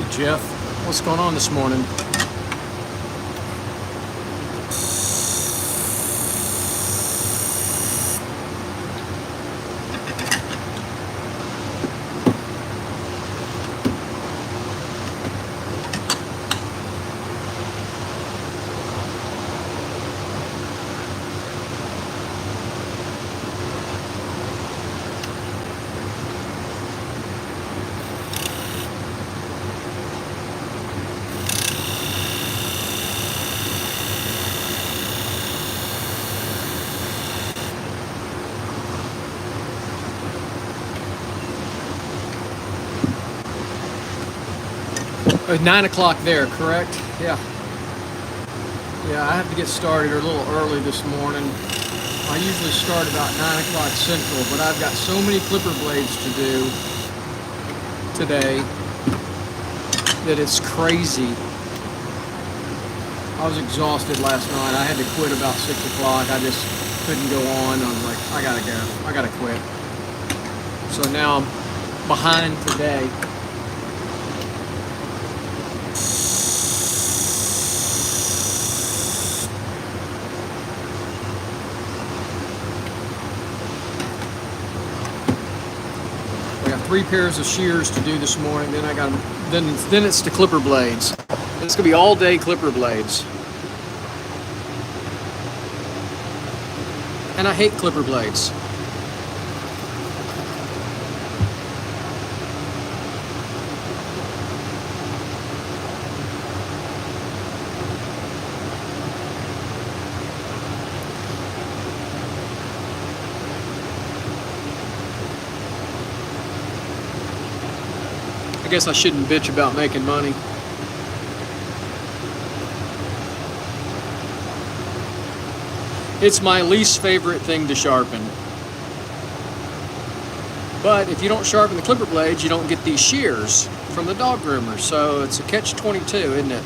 Hey Jeff, what's going on this morning? 9 o'clock there, correct? Yeah. Yeah, I have to get started a little early this morning. I usually start about 9 o'clock Central, but I've got so many clipper blades to do today that it's crazy. I was exhausted last night. I had to quit about 6 o'clock. I just couldn't go on. I was like, I gotta go. I gotta quit. So now I'm behind today. I got 3 pairs of shears to do this morning. Then I got then it's the clipper blades. It's gonna be all day clipper blades. And I hate clipper blades. I guess I shouldn't bitch about making money. It's my least favorite thing to sharpen. But if you don't sharpen the clipper blades, you don't get these shears from the dog groomer. So it's a catch-22, isn't it?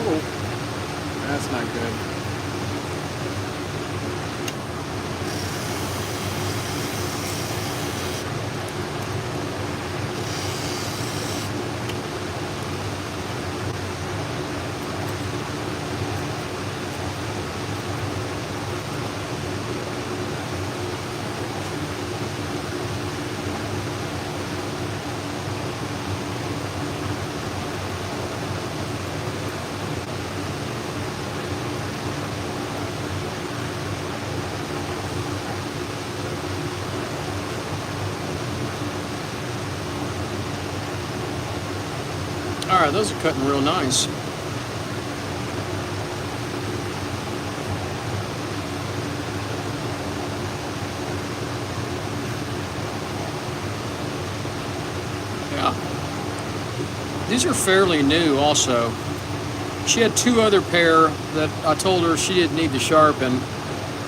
Oh, that's not good. All right, those are cutting real nice. Yeah. These are fairly new also. She had two other pair that I told her she didn't need to sharpen.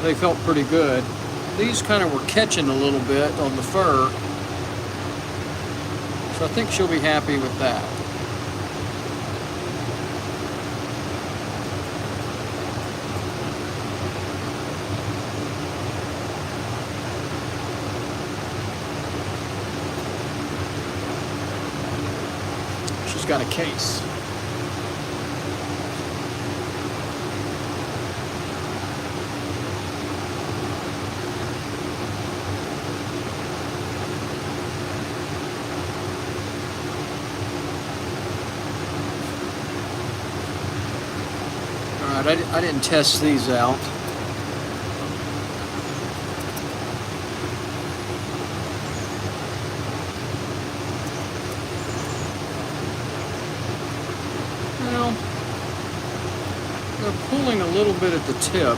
They felt pretty good. These kind of were catching a little bit on the fur. So I think she'll be happy with that. She's got a case. I didn't test these out. Well, they're pulling a little bit at the tip.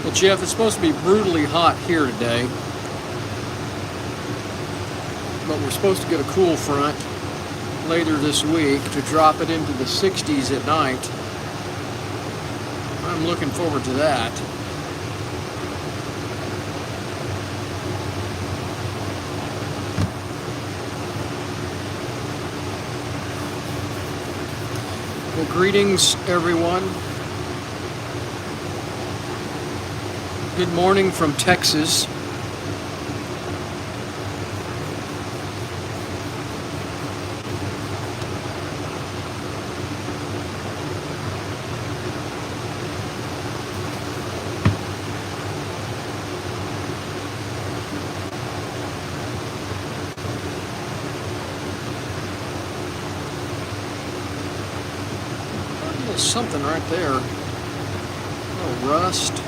Well, Jeff, it's supposed to be brutally hot here today, but we're supposed to get a cool front later this week to drop it into the 60s at night. I'm looking forward to that. Well, greetings, everyone. Good morning from Texas. A little something right there. A little rust.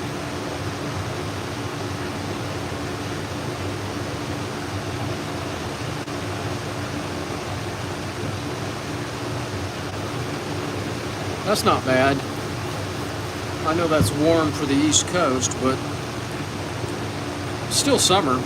That's not bad. I know that's warm for the East Coast, but still summer.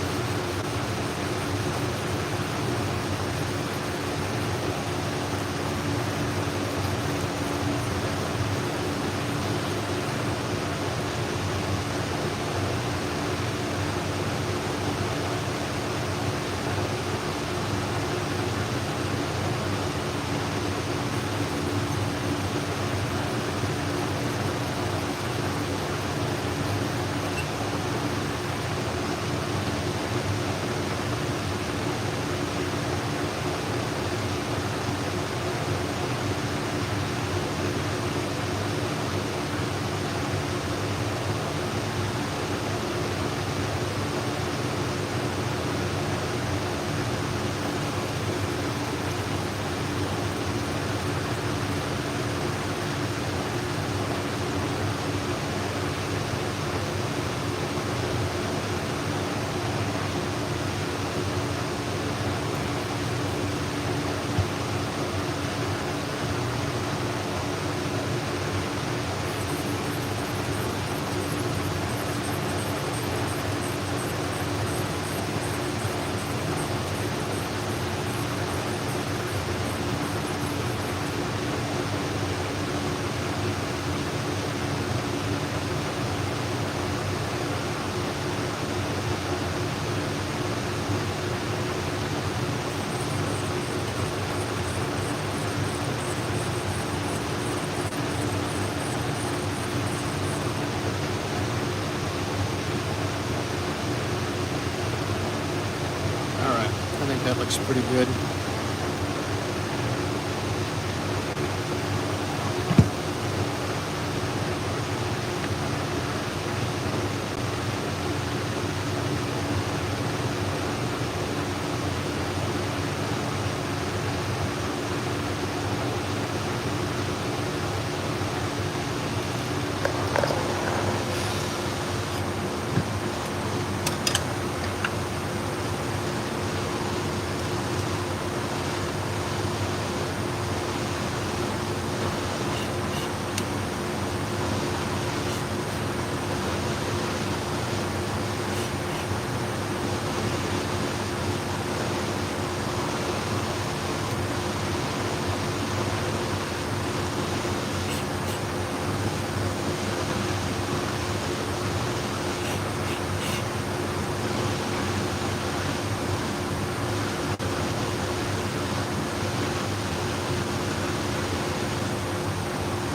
That looks pretty good.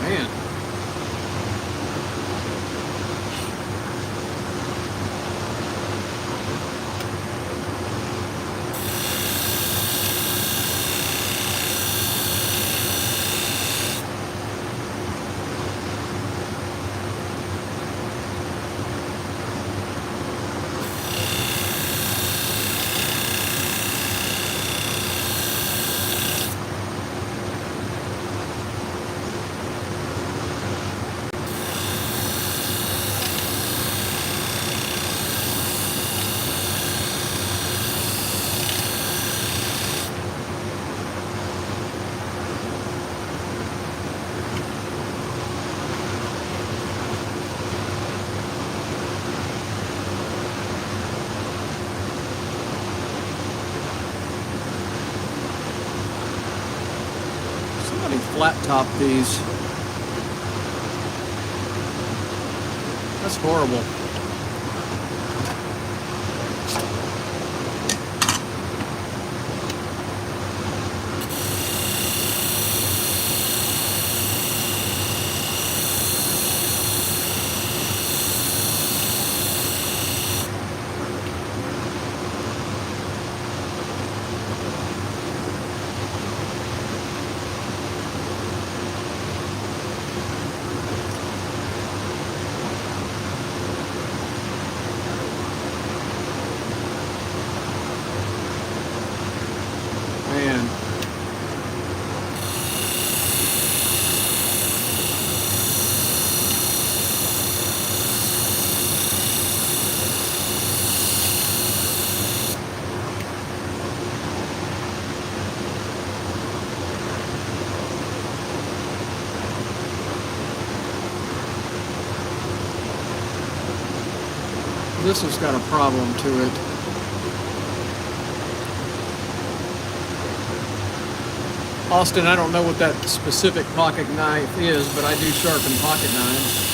Man. Somebody flat top these. That's horrible. Man. This has got a problem to it. Austin, I don't know what that specific pocket knife is, but I do sharpen pocket knives.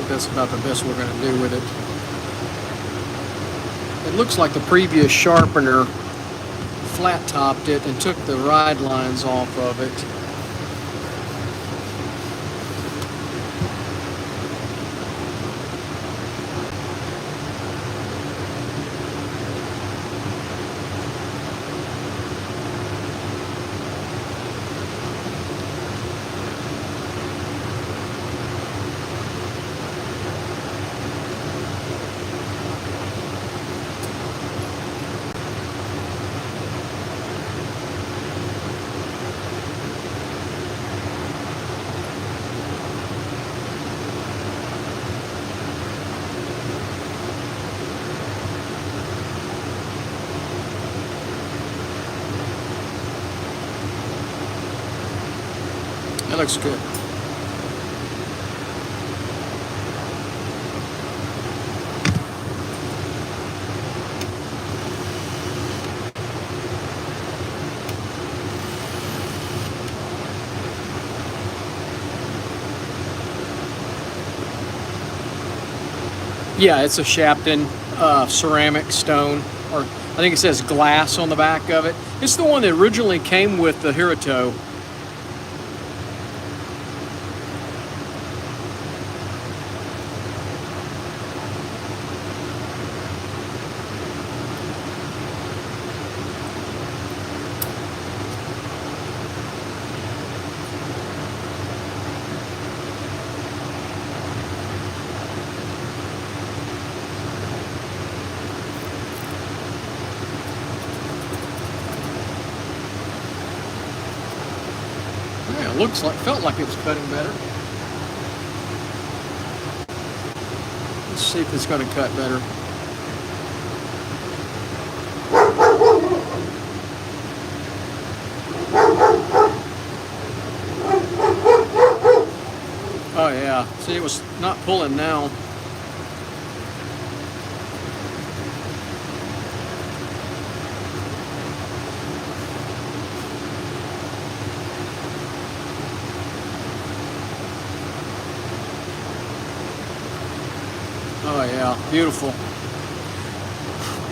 think that's about the best we're going to do with it. It looks like the previous sharpener flat topped it and took the ride lines off of it. That looks good. Yeah, it's a Sharpen ceramic stone, or I think it says glass on the back of it. It's the one that originally came with the Hirito. Felt like it was cutting better. Let's see if it's going to cut better. Oh yeah, see, it was not pulling now. Oh yeah, beautiful.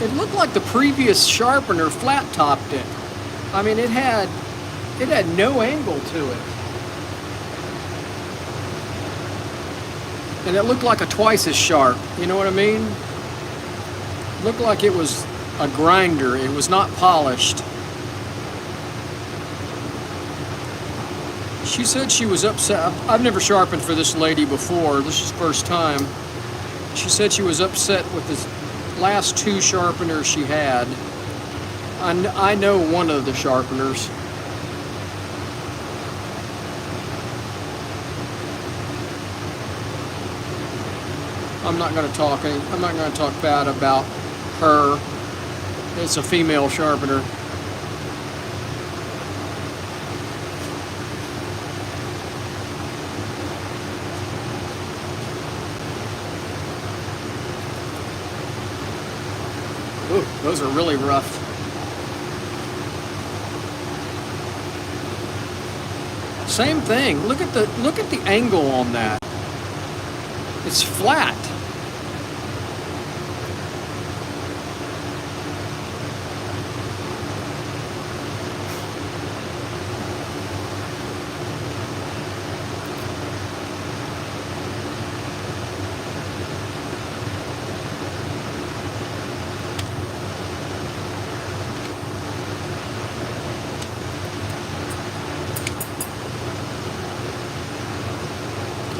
It looked like the previous sharpener flat topped it. I mean, it had no angle to it. And it looked like a twice as sharp, you know what I mean? It looked like it was a grinder, it was not polished. She said she was upset. I've never sharpened for this lady before, this is the first time. She said she was upset with the last two sharpeners she had. I know one of the sharpeners. I'm not going to talk bad about her. It's a female sharpener. Ooh, those are really rough. Same thing. Look at the angle on that. It's flat.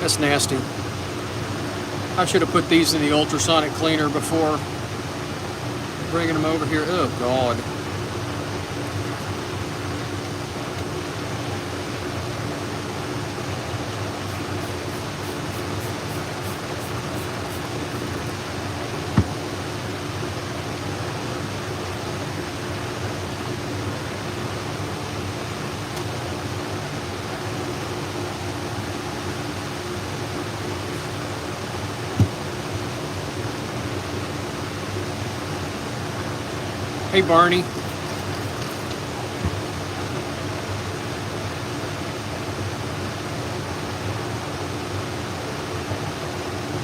That's nasty. I should have put these in the ultrasonic cleaner before bringing them over here. Oh, God. Hey, Barney.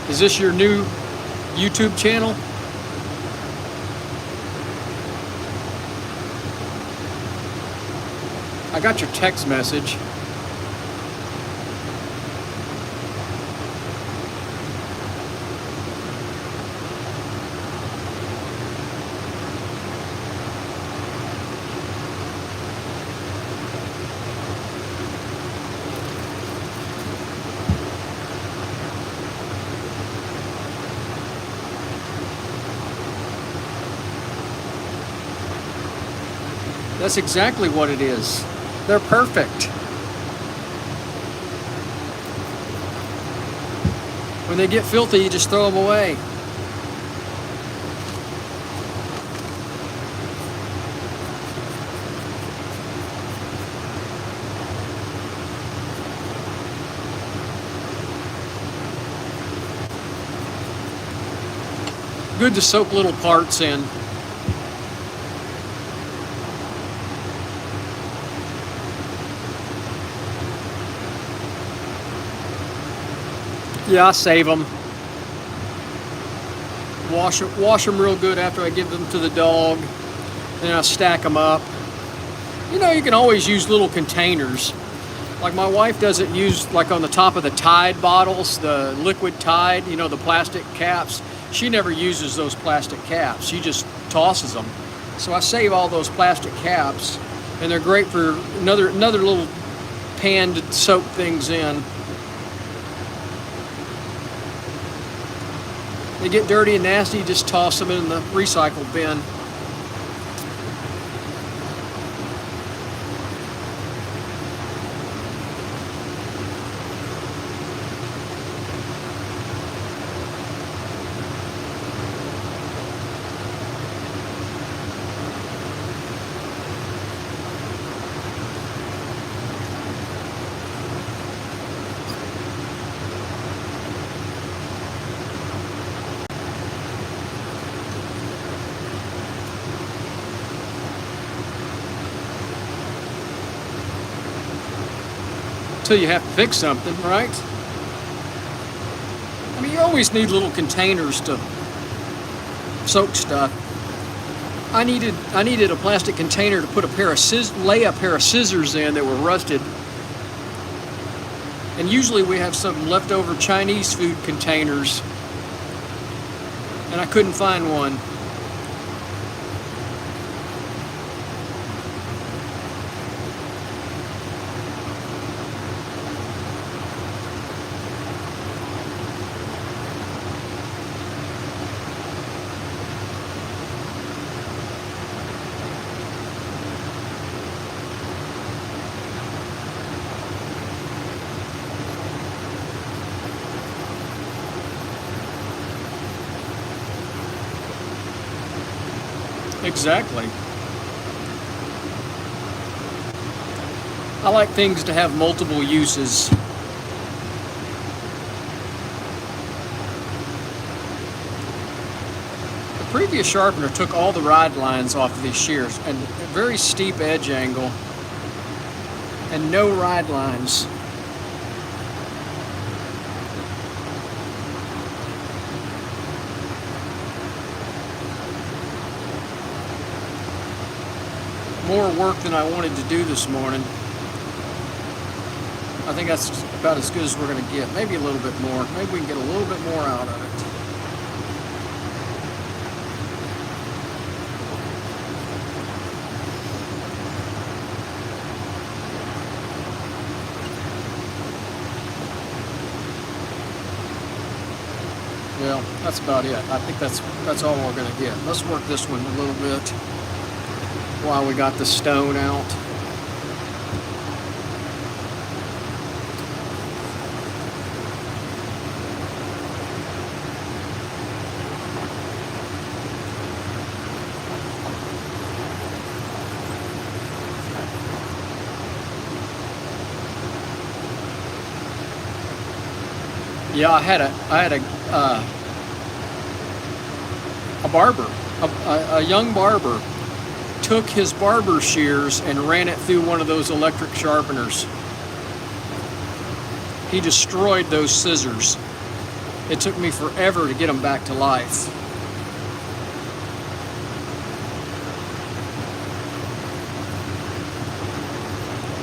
Is this your new YouTube channel? I got your text message. That's exactly what it is. They're perfect. When they get filthy, you just throw them away. Good to soak little parts in. Yeah, I save them. Wash them real good after I give them to the dog. Then I stack them up. You know, you can always use little containers. Like my wife doesn't use, like on the top of the Tide bottles, the liquid Tide, you know, the plastic caps. She never uses those plastic caps. She just tosses them. So I save all those plastic caps, and they're great for another little pan to soak things in. They get dirty and nasty, you just toss them in the recycle bin. Until you have to fix something, right? I mean, you always need little containers to soak stuff. I needed a plastic container to put lay a pair of scissors in that were rusted. And usually we have some leftover Chinese food containers, and I couldn't find one. Exactly. I like things to have multiple uses. The previous sharpener took all the ride lines off of these shears, and a very steep edge angle and no ride lines. More work than I wanted to do this morning. I think that's about as good as we're going to get. Maybe a little bit more. Maybe we can get a little bit more out of it. Well, that's about it. I think that's all we're going to get. Let's work this one a little bit while we got the stone out. Yeah, I had a barber, a young barber, took his barber shears and ran it through one of those electric sharpeners. He destroyed those scissors. It took me forever to get them back to life.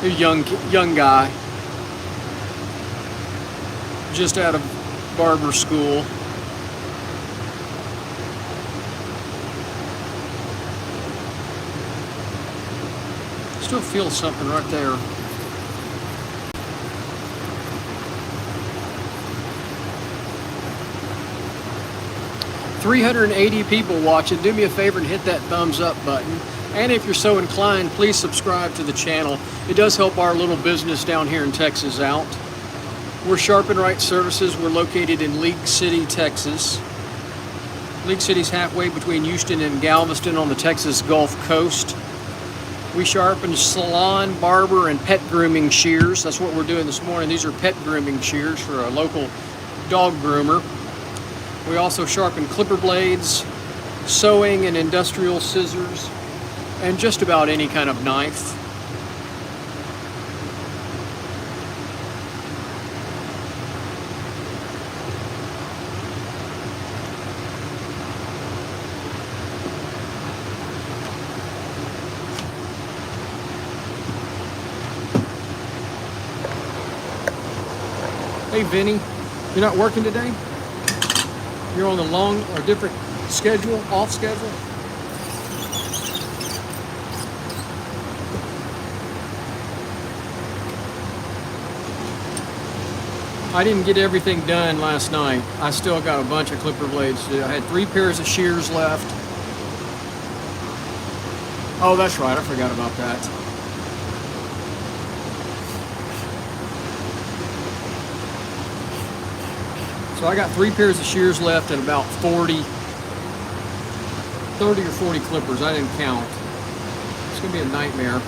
A young guy, just out of barber school. Still feel something right there. $380 people watching. Do me a favor and hit that thumbs up button. And if you're so inclined, please subscribe to the channel. It does help our little business down here in Texas out. We're Sharpen Right Services. We're located in League City, Texas. League City's halfway between Houston and Galveston on the Texas Gulf Coast. We sharpen salon, barber, and pet grooming shears. That's what we're doing this morning. These are pet grooming shears for a local dog groomer. We also sharpen clipper blades, sewing and industrial scissors, and just about any kind of knife. Hey Vinny, you're not working today? You're on a long or different schedule, off schedule? I didn't get everything done last night. I still got a bunch of clipper blades to do. I had 3 pairs of shears left. Oh, that's right, I forgot about that. So I got 3 pairs of shears left and about 30 or 40 clippers. I didn't count. It's gonna be a nightmare.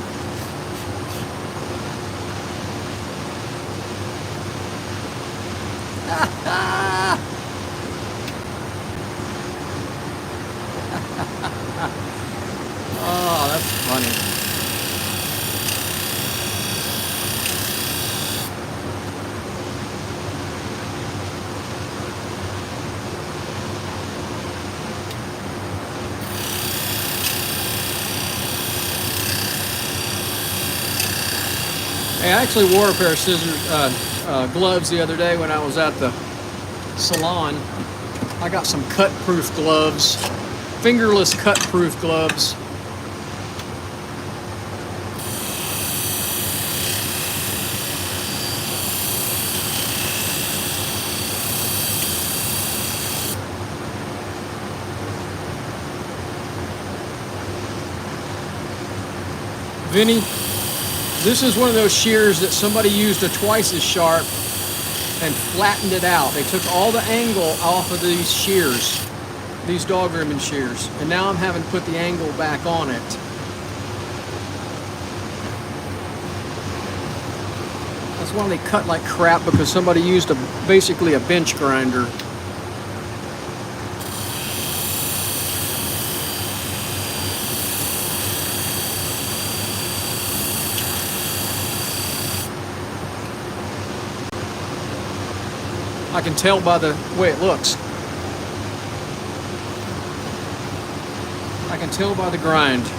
Oh, that's funny. Hey, I actually wore a pair of gloves the other day when I was at the salon. I got some cut-proof gloves, fingerless cut-proof gloves. Vinny, this is one of those shears that somebody used a twice as sharp and flattened it out. They took all the angle off of these shears, these dog grooming shears, and now I'm having to put the angle back on it. That's why they cut like crap, because somebody used basically a bench grinder. I can tell by the way it looks. I can tell by the grind.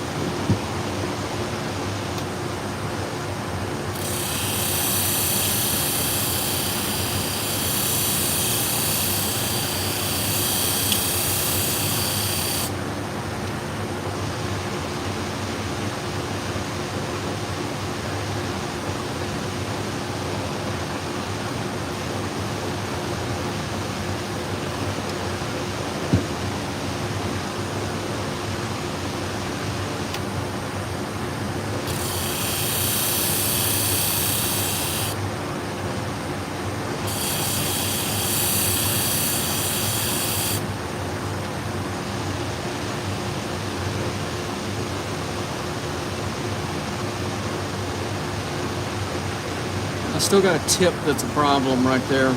I still got a tip that's a problem right there.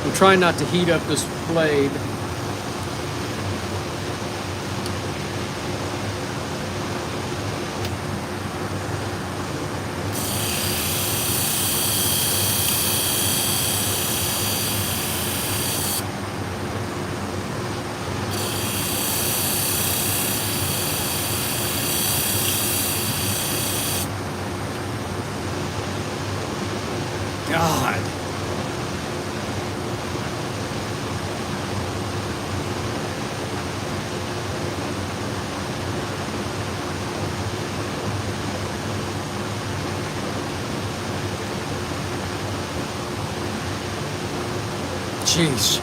I'm trying not to heat up this blade. God. Jeez.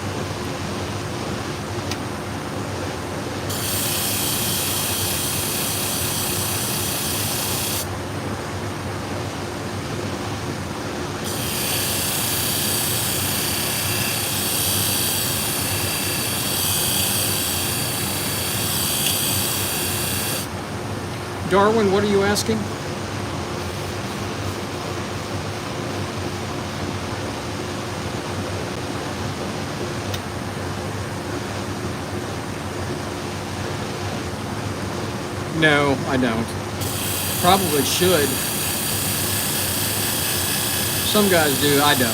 Darwin, what are you asking? No, I don't. Probably should. Some guys do, I don't.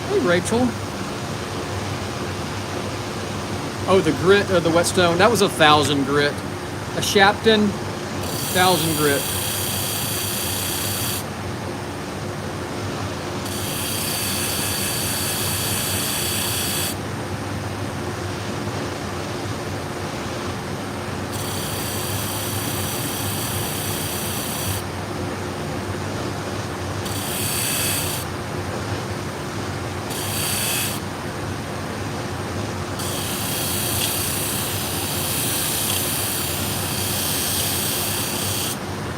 Hey, Rachel. Oh, the grit of the whetstone. That was 1,000 grit. A Sharpen 1,000 grit.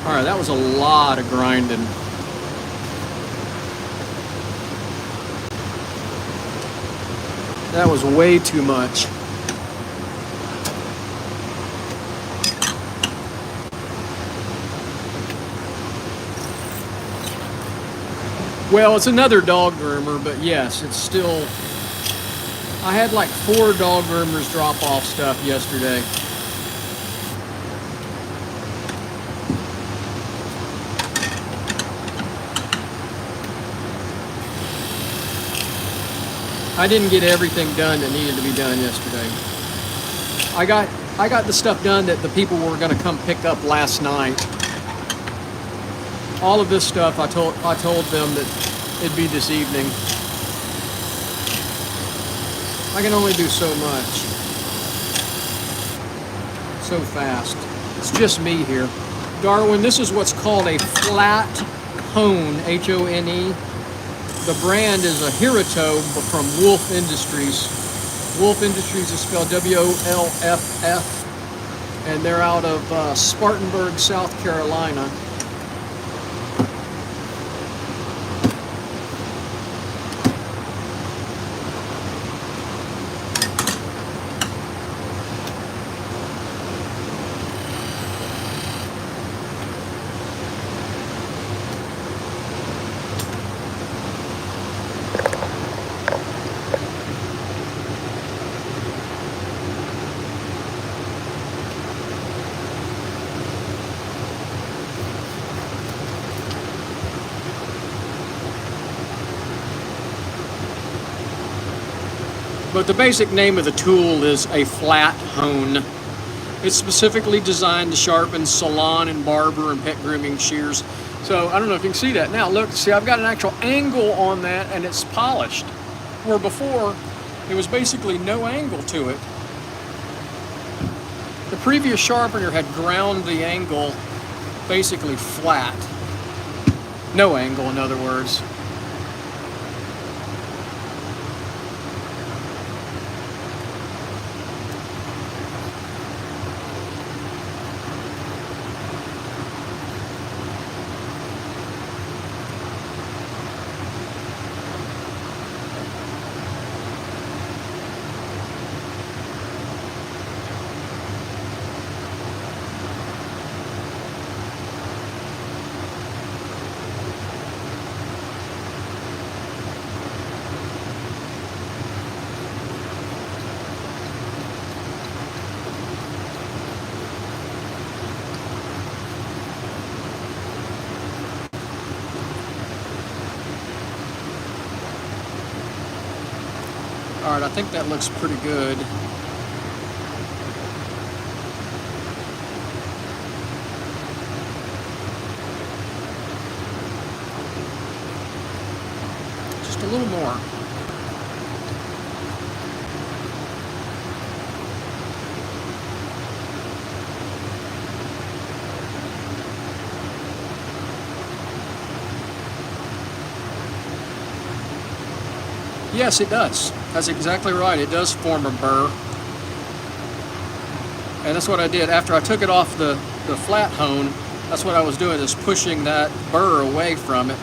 All right, that was a lot of grinding. That was way too much. Well, it's another dog groomer, but yes, it's still... I had like 4 dog groomers drop off stuff yesterday. I didn't get everything done that needed to be done yesterday. I got the stuff done that the people were going to come pick up last night. All of this stuff I told them that it'd be this evening. I can only do so much. So fast. It's just me here. Darwin, this is what's called a flat hone, H-O-N-E. The brand is a Hirito from Wolf Industries. Wolf Industries is spelled W-O-L-F-F, and they're out of Spartanburg, South Carolina. But the basic name of the tool is a flat hone. It's specifically designed to sharpen salon and barber and pet grooming shears. So I don't know if you can see that. Now look, see, I've got an actual angle on that and it's polished. Where before, there was basically no angle to it. The previous sharpener had ground the angle basically flat. No angle, in other words. All right, I think that looks pretty good. Just a little more. Yes, it does. That's exactly right. It does form a burr. And that's what I did. After I took it off the flat hone, that's what I was doing, is pushing that burr away from it.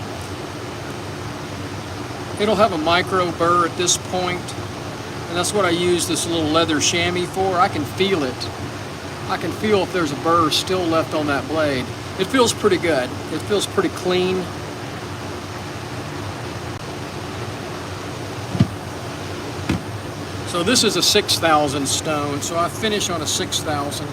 It'll have a micro burr at this point, and that's what I use this little leather chamois for. I can feel it. I can feel if there's a burr still left on that blade. It feels pretty good. It feels pretty clean. So this is a 6,000 stone, so I finish on a 6,000.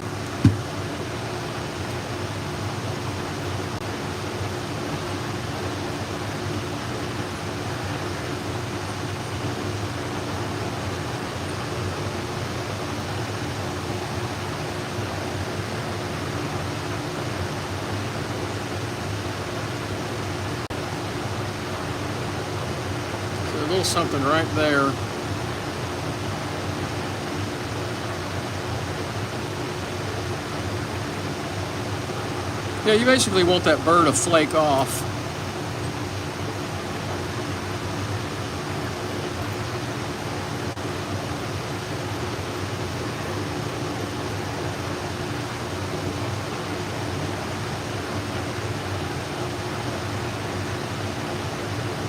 So a little something right there. Yeah, you basically want that burr to flake off.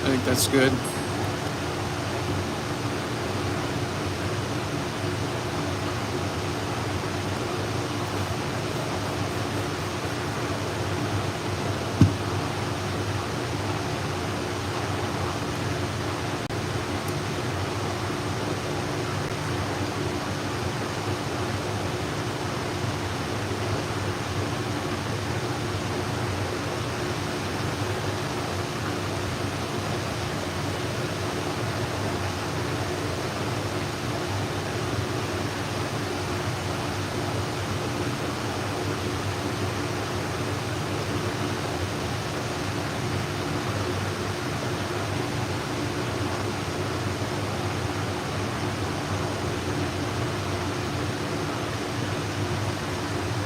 I think that's good.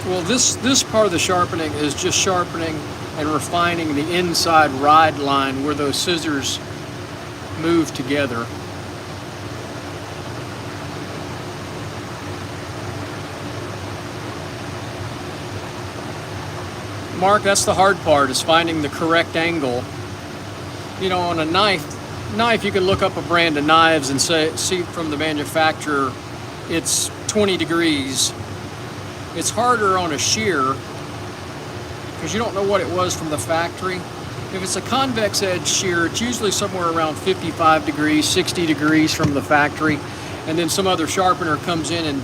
Well, this part of the sharpening is just sharpening and refining the inside ride line where those scissors move together. Mark, that's the hard part, is finding the correct angle. You know, on a knife you can look up a brand of knives and see from the manufacturer it's 20 degrees. It's harder on a shear because you don't know what it was from the factory. If it's a convex edge shear, it's usually somewhere around 55 degrees, 60 degrees from the factory. And then some other sharpener comes in and,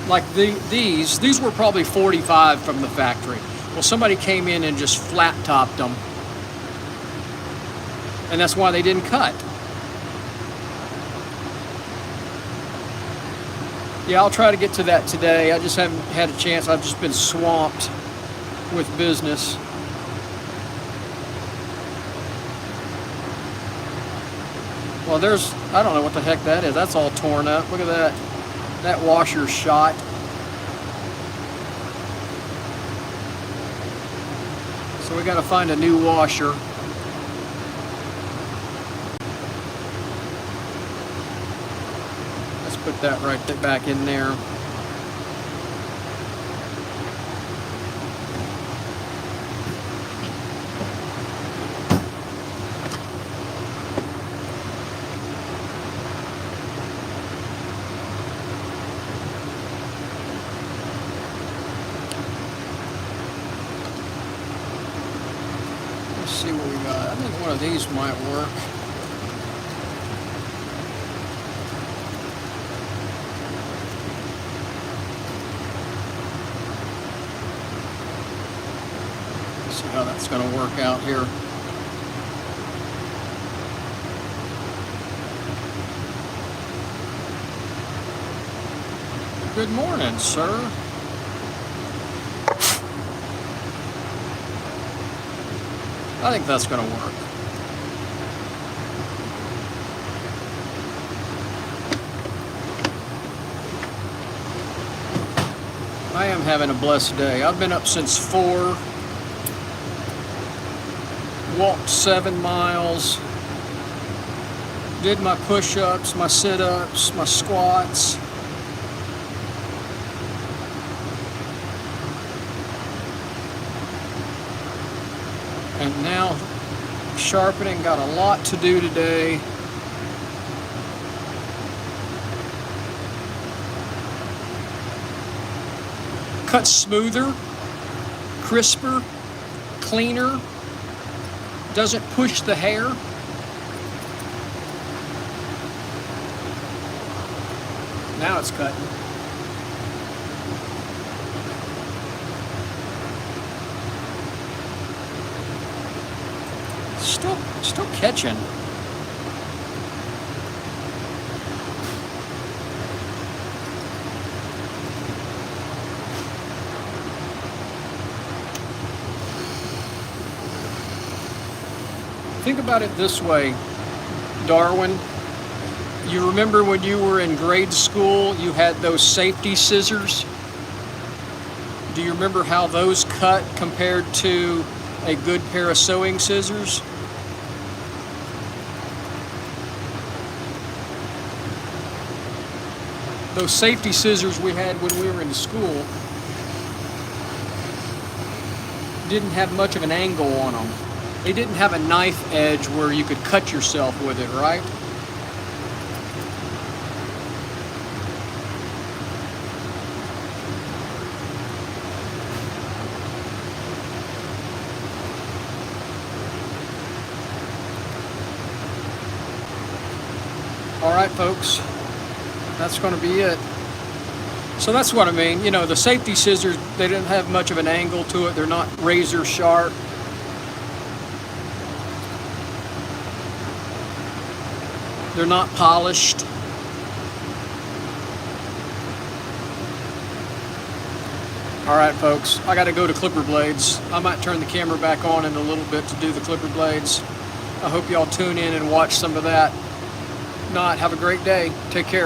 like these were probably 45 from the factory. Well, somebody came in and just flat topped them. And that's why they didn't cut. Yeah, I'll try to get to that today. I just haven't had a chance. I've just been swamped with business. Well, I don't know what the heck that is. That's all torn up. Look at that. That washer's shot. So we got to find a new washer. Put that right back in there. Let's see what we got. I think one of these might work. See how that's going to work out here. Good morning, sir. I think that's going to work. I am having a blessed day. I've been up since 4, walked 7 miles, did my push-ups, my sit-ups, my squats. And now sharpening, got a lot to do today. Cut smoother, crisper, cleaner, doesn't push the hair. Now it's cutting. Still catching. Think about it this way, Darwin. You remember when you were in grade school, you had those safety scissors? Do you remember how those cut compared to a good pair of sewing scissors? Those safety scissors we had when we were in school didn't have much of an angle on them. They didn't have a knife edge where you could cut yourself with it, right? All right, folks, that's going to be it. So that's what I mean. You know, the safety scissors, they didn't have much of an angle to it. They're not razor sharp. They're not polished. All right, folks, I got to go to clipper blades. I might turn the camera back on in a little bit to do the clipper blades. I hope y'all tune in and watch some of that. If not, have a great day. Take care.